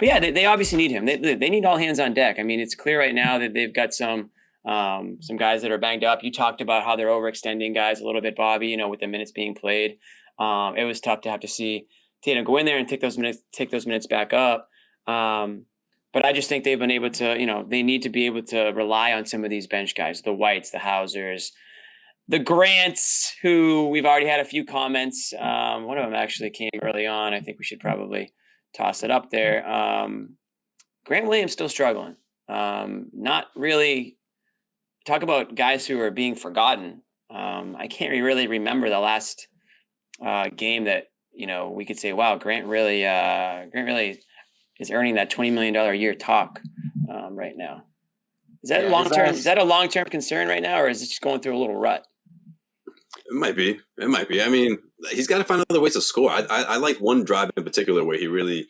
But yeah, they obviously need him. They need all hands on deck. I mean, it's clear right now that they've got some guys that are banged up. You talked about how they're overextending guys a little bit, Bobby, with the minutes being played. It was tough to have to see Tatum go in there and take those minutes back up. But I just think they've been able to, they need to be able to rely on some of these bench guys, the Whites, the Hausers, the Grants, who we've already had a few comments. One of them actually came early on. I think we should probably toss it up there. Grant Williams still struggling. Not really. Talk about guys who are being forgotten. I can't really remember the last game that we could say, wow, Grant really is earning that $20 million a year talk right now. Is that long term? Is that a long term concern right now, or is it just going through a little rut? It might be. I mean, he's got to find other ways to score. I like one drive in particular where he really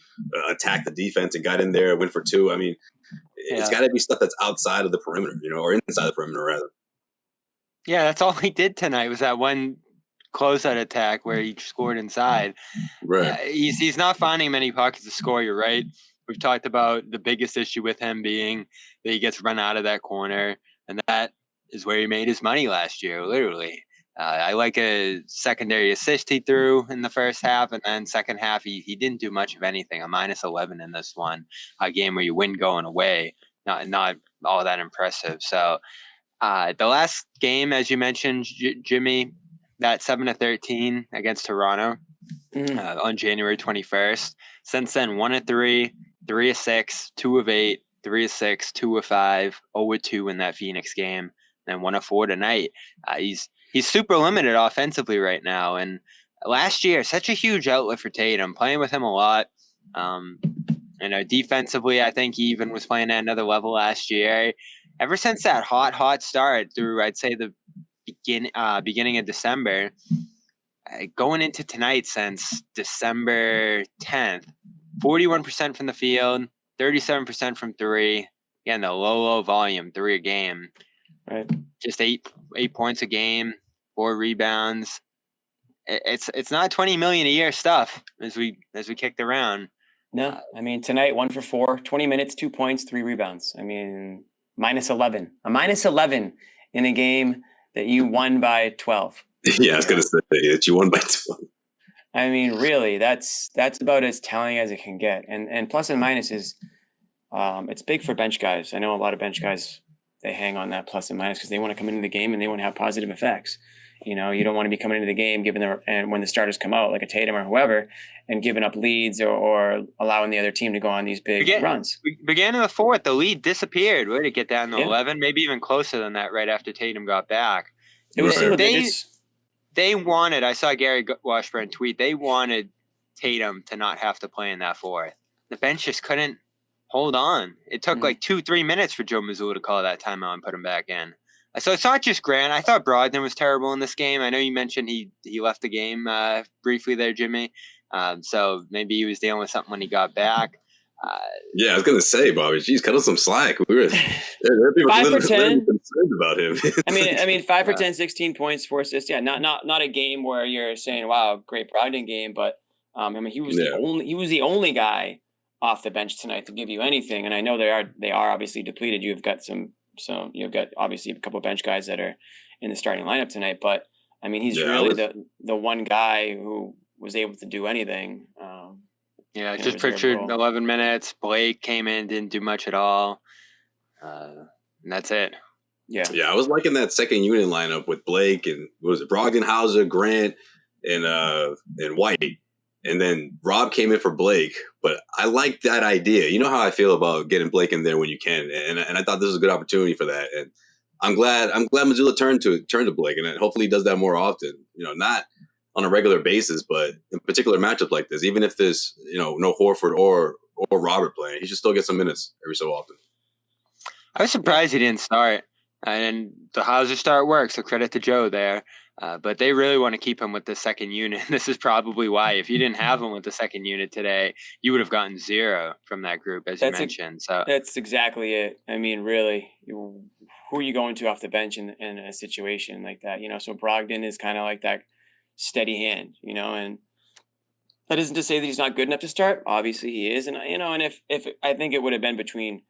attacked the defense and got in there, went for two. I mean, it's got to be stuff that's outside of the perimeter, or inside the perimeter rather. Yeah, that's all he did tonight was that one closeout attack where he scored inside. Right. He's not finding many pockets to score. You're right. We've talked about the biggest issue with him being that he gets run out of that corner, and that is where he made his money last year, literally. I like a secondary assist he threw in the first half, and then second half he didn't do much of anything. A -11 in this one, a game where you win going away, not all that impressive. So the last game, as you mentioned, Jimmy, that 7-13 against Toronto on January 21st. Since then, 1-3, 3-6, 2-8, 3-6, 2-5, 0-2 in that Phoenix game, and 1-4 tonight. He's super limited offensively right now. And last year, such a huge outlet for Tatum, playing with him a lot. Defensively, I think he even was playing at another level last year. Ever since that hot start through, I'd say, the beginning of December, going into tonight since December 10th, 41% from the field, 37% from three. Again, the low volume, 3 a game. Right. Just 8 points a game, 4 rebounds. It's not $20 million a year stuff as we kicked around. No, I mean tonight 1 for 4, 20 minutes, 2 points, 3 rebounds. I mean -11, a -11 in a game that you won by 12. Yeah, I was gonna say that you won by 12. I mean, really, that's about as telling as it can get. And plus and minus is, it's big for bench guys. I know a lot of bench guys, they hang on that plus and minus because they want to come into the game and they want to have positive effects. You don't want to be coming into the game and when the starters come out, like a Tatum or whoever, and giving up leads or allowing the other team to go on these big runs. Began in the fourth, the lead disappeared. Where did it get down to 11? Maybe even closer than that right after Tatum got back. It was single digits. They wanted, I saw Gary Washburn tweet, they wanted Tatum to not have to play in that fourth. The bench just couldn't hold on. It took like 2-3 minutes for Joe Mazzulla to call that timeout and put him back in. So it's not just Grant. I thought Brogdon was terrible in this game. I know you mentioned he left the game briefly there, Jimmy. So maybe he was dealing with something when he got back. Yeah, I was gonna say, Bobby, geez, cut us some slack. There are people 5 for 10 concerned about him. I mean, 5 for 10, 16 points, 4 assists. Yeah, not a game where you're saying, "Wow, great Brogdon game," but he was the only guy off the bench tonight to give you anything. And I know they are obviously depleted. You've got you've got obviously a couple of bench guys that are in the starting lineup tonight. But I mean, he's really the one guy who was able to do anything. Just pictured 11 minutes. Blake came in, didn't do much at all. And that's it. Yeah, I was liking that second unit lineup with Blake and Brogdon, Hauser, Grant, and White. And then Rob came in for Blake. But I like that idea. You know how I feel about getting Blake in there when you can. And I thought this was a good opportunity for that. And I'm glad Mazzulla turned to Blake, and hopefully he does that more often. Not on a regular basis, but in particular matchups like this, even if there's no Horford or Robert playing, he should still get some minutes every so often. I was surprised he didn't start, and the Hauser start worked, so credit to Joe there. But they really want to keep him with the second unit. This is probably why. If you didn't have him with the second unit today, you would have gotten 0 from that group, as you mentioned. So that's exactly it. I mean, really, who are you going to off the bench in a situation like that? So Brogdon is kind of like that steady hand, and That isn't to say that he's not good enough to start. Obviously he is. And, and if I think it would have been between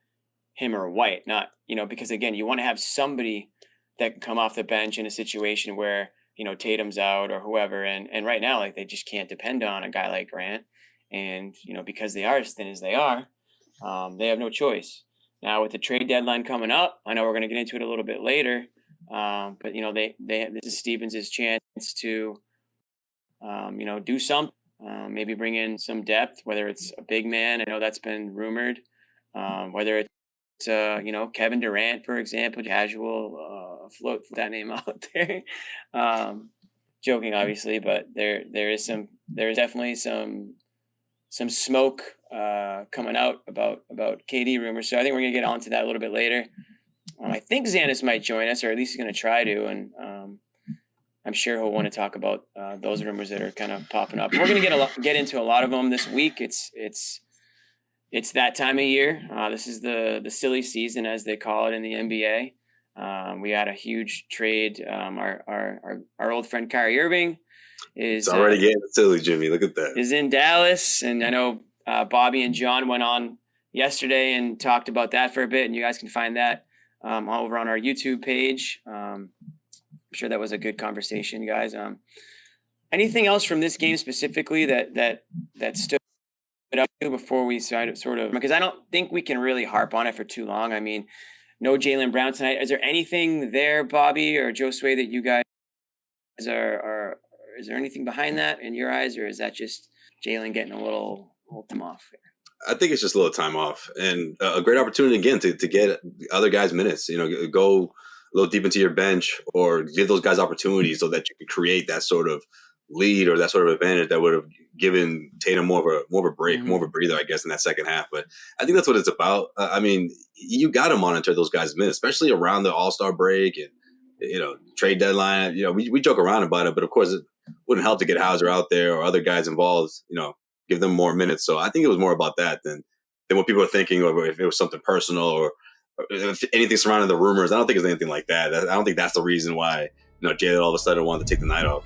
him or White, not, because again, you want to have somebody that can come off the bench in a situation where, Tatum's out or whoever. And right now, like, they just can't depend on a guy like Grant. And, because they are as thin as they are, they have no choice. Now with the trade deadline coming up, I know we're going to get into it a little bit later. But this is Stevens' chance to, do something, maybe bring in some depth, whether it's a big man. I know that's been rumored, whether it's, Kevin Durant, for example, casual, float that name out there. Joking, obviously, but there's definitely some smoke coming out about KD rumors. So I think we're gonna get onto that a little bit later. I think Xanis might join us, or at least he's gonna try to, and I'm sure he'll want to talk about those rumors that are kind of popping up. We're gonna get into a lot of them this week. It's that time of year. This is the silly season, as they call it in the NBA. We had a huge trade. Our old friend Kyrie Irving is already getting silly, Jimmy. Look at that. Is in Dallas, and I know Bobby and John went on yesterday and talked about that for a bit, and you guys can find that over on our YouTube page. I'm sure that was a good conversation, guys. Anything else from this game specifically that stood up before we sort of, because I don't think we can really harp on it for too long. I mean, no Jaylen Brown tonight. Is there anything there, Bobby or Josue, that you guys are is there anything behind that in your eyes, or is that just Jaylen getting a little time off here? I think it's just a little time off, and a great opportunity again to get other guys minutes. Go a little deep into your bench, or give those guys opportunities so that you can create that sort of lead or that sort of advantage that would have given Tatum more of a break, more of a breather, I guess, in that second half. But I think that's what it's about. I mean, you got to monitor those guys' minutes, especially around the All-Star break and trade deadline. We joke around about it, but of course it wouldn't help to get Hauser out there or other guys involved. Give them more minutes. So I think it was more about that than what people are thinking, or if it was something personal or if anything surrounding the rumors. I don't think it's anything like that. I don't think that's the reason why Jaylen all of a sudden wanted to take the night off.